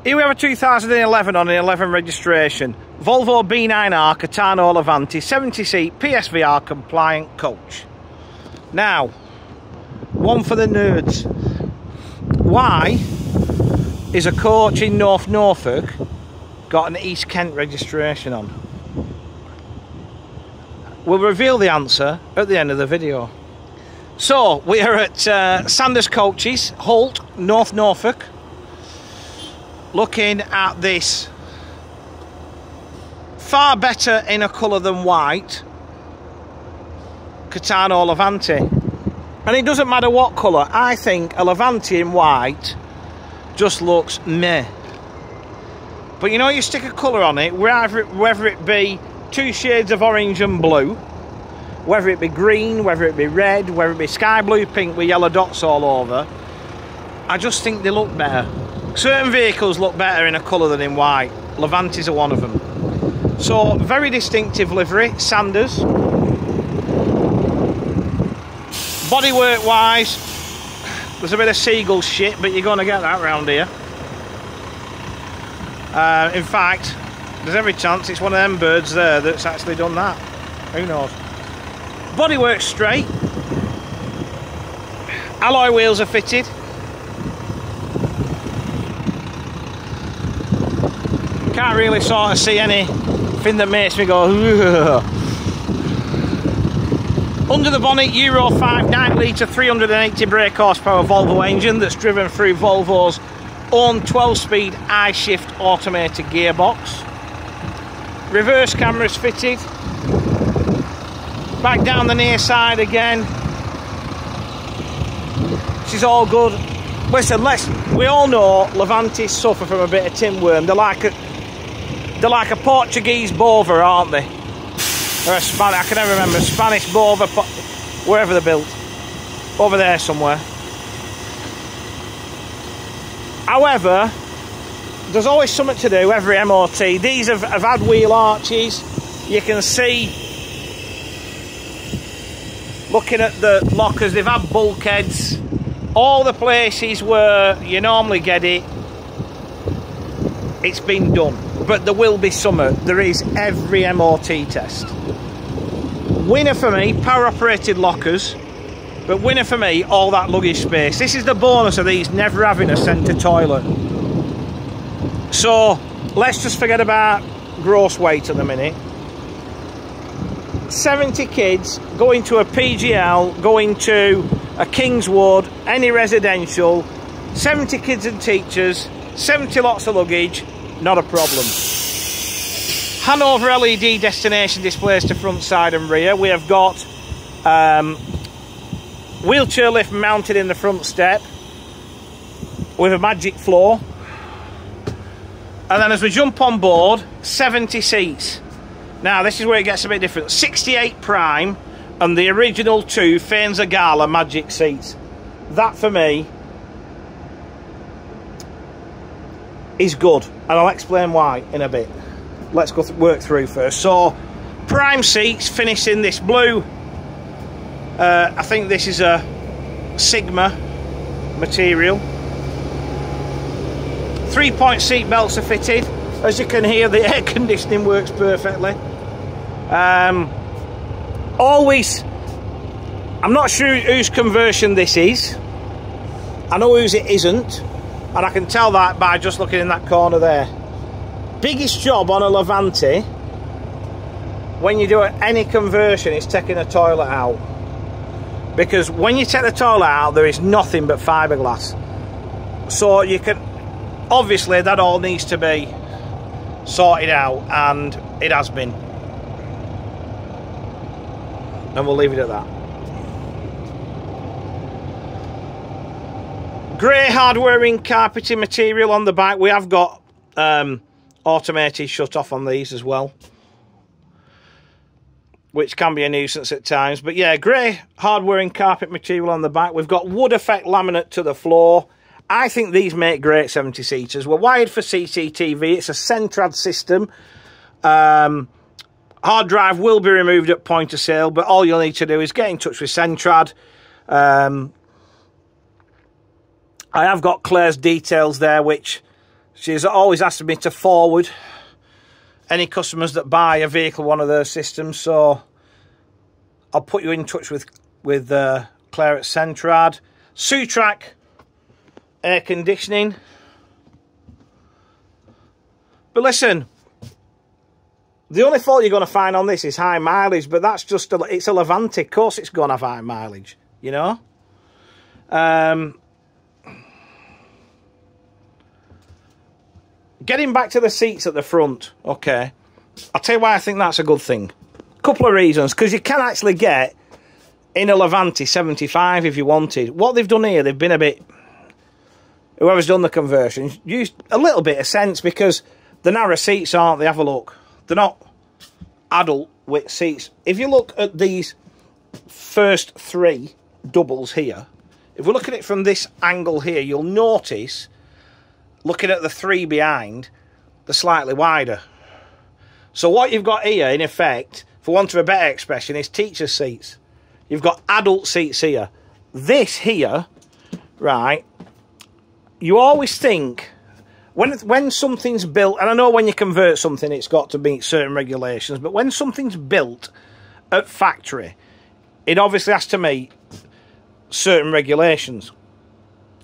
Here we have a 2011 on an 11 registration. Volvo B9R Caetano Levante 70-seat PSVR compliant coach. Now, one for the nerds. Why is a coach in North Norfolk got an East Kent registration on? We'll reveal the answer at the end of the video. So, we are at Sanders Coaches, Holt, North Norfolk, looking at this far better in a colour than white Caetano Levante. And it doesn't matter what colour, I think a Levante in white just looks meh. But you know, you stick a colour on it, whether it be two shades of orange and blue, whether it be green, whether it be red, whether it be sky blue pink with yellow dots all over, I just think they look better. Certain vehicles look better in a colour than in white. Levantes are one of them. So, very distinctive livery, Sanders. Bodywork wise, there's a bit of seagull shit, but you're going to get that round here. In fact, there's every chance it's one of them birds there that's actually done that. Who knows? Bodywork straight. Alloy wheels are fitted. Can't really sort of see anything that makes me go ugh. Under the bonnet, Euro 5 9 litre 380 brake horsepower Volvo engine that's driven through Volvo's own 12-speed I-Shift automated gearbox. Reverse cameras fitted. Back down the near side again. This is all good. Listen, we all know Levantes suffer from a bit of tin worm. They're like a Portuguese Bova, aren't they? Or a Spanish, I can never remember, Spanish Bova, wherever they're built. Over there somewhere. However, there's always something to do every MOT. These have had wheel arches. You can see, looking at the lockers, they've had bulkheads. All the places where you normally get it, it's been done. But there will be something. There is every MOT test. Winner for me, power operated lockers. But winner for me, all that luggage space. This is the bonus of these never having a centre toilet. So let's just forget about gross weight at the minute. 70 kids going to a PGL, going to a Kingswood, any residential, 70 kids and teachers, 70 lots of luggage, not a problem. Hanover LED destination displays to front, side and rear. We have got wheelchair lift mounted in the front step with a magic floor. And then as we jump on board, 70 seats. Now this is where it gets a bit different. 68 prime and the original 2 Faenza Gala magic seats. That for me is good, and I'll explain why in a bit. Let's go work through first. So, prime seats finishing this blue. I think this is a Sigma material. 3-point seat belts are fitted. As you can hear, the air conditioning works perfectly. Always, I'm not sure whose conversion this is. I know whose it isn't, and I can tell that by just looking in that corner there. Biggest job on a Levante when you do any conversion is taking a toilet out, because when you take the toilet out there is nothing but fiberglass. So you can, obviously that all needs to be sorted out, and it has been, and we'll leave it at that. Grey hard wearing carpeting material on the back. We have got automated shut off on these as well, which can be a nuisance at times. But yeah, grey hard wearing carpet material on the back. We've got wood effect laminate to the floor. I think these make great 70 seaters. We're wired for CCTV. It's a Centrad system. Hard drive will be removed at point of sale, but all you'll need to do is get in touch with Centrad. I have got Claire's details there, which She's always asked me to forward any customers that buy a vehicle, one of those systems. So I'll put you in touch with Claire at Centrad. Sutrac air conditioning. But listen, the only fault you're going to find on this is high mileage, but that's just, it's a Levante. Of course it's going to have high mileage, you know. Getting back to the seats at the front, okay. I'll tell you why I think that's a good thing. Couple of reasons, because you can actually get in a Levante 75 if you wanted. What they've done here, they've been a bit, whoever's done the conversion, used a little bit of sense, because the narrow seats, aren't they? Have a look. They're not adult width seats. If you look at these first three doubles here, if we look at it from this angle here, you'll notice, looking at the three behind, they're slightly wider. So what you've got here, in effect, for want of a better expression, is teacher seats. You've got adult seats here. This here, right, you always think, when something's built, and I know when you convert something, it's got to meet certain regulations, but when something's built at factory, it obviously has to meet certain regulations.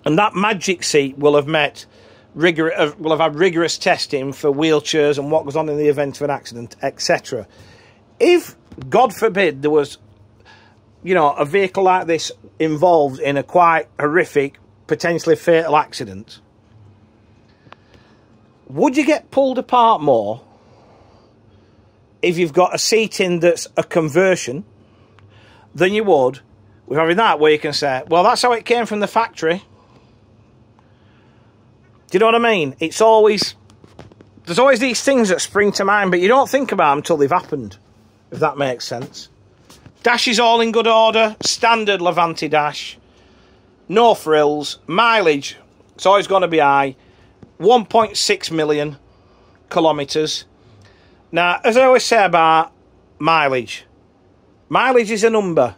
And that Magic seat will have met will have had rigorous testing for wheelchairs and what goes on in the event of an accident, etc. If, God forbid, there was, you know, a vehicle like this involved in a quite horrific, potentially fatal accident, would you get pulled apart more if you've got a seating that's a conversion than you would with having that where you can say, well, that's how it came from the factory? Do you know what I mean? It's always, there's always these things that spring to mind, but you don't think about them until they've happened, if that makes sense. Dash is all in good order, standard Levante dash, no frills, mileage, it's always going to be high, 1.6 million kilometres. Now, as I always say about mileage is a number.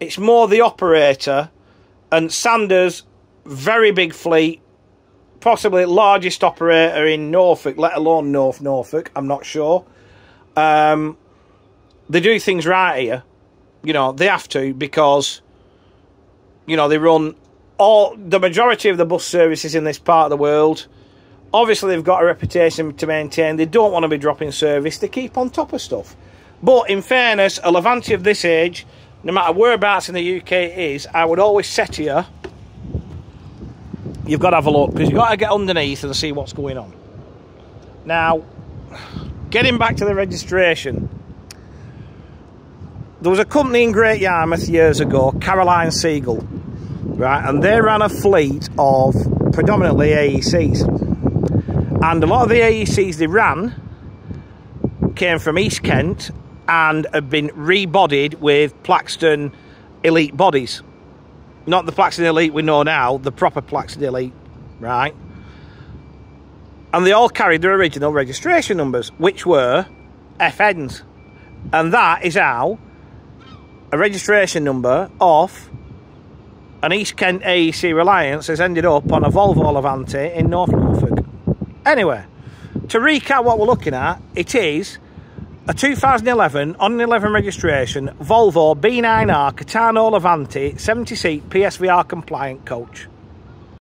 It's more the operator, and Sanders, very big fleet, possibly largest operator in Norfolk, let alone North Norfolk, I'm not sure. They do things right here. You know, they have to, because, you know, they run the majority of the bus services in this part of the world. Obviously, they've got a reputation to maintain. They don't want to be dropping service. They keep on top of stuff. But in fairness, a Levante of this age, no matter whereabouts in the UK it is, I would always say to you, you've got to have a look, because you've got to get underneath and see what's going on. Now, getting back to the registration, there was a company in Great Yarmouth years ago, Caroline Siegel, right, and they ran a fleet of predominantly AECs. And a lot of the AECs they ran came from East Kent and had been rebodied with Plaxton Elite bodies. Not the Plaxton Elite we know now, the proper Plaxton Elite, right? And they all carried their original registration numbers, which were FNs. And that is how a registration number off an East Kent AEC Reliance has ended up on a Volvo Levante in North Norfolk. Anyway, to recap what we're looking at, it is a 2011 on an 11 registration Volvo B9R Catano Levante 70-seat PSVR compliant coach.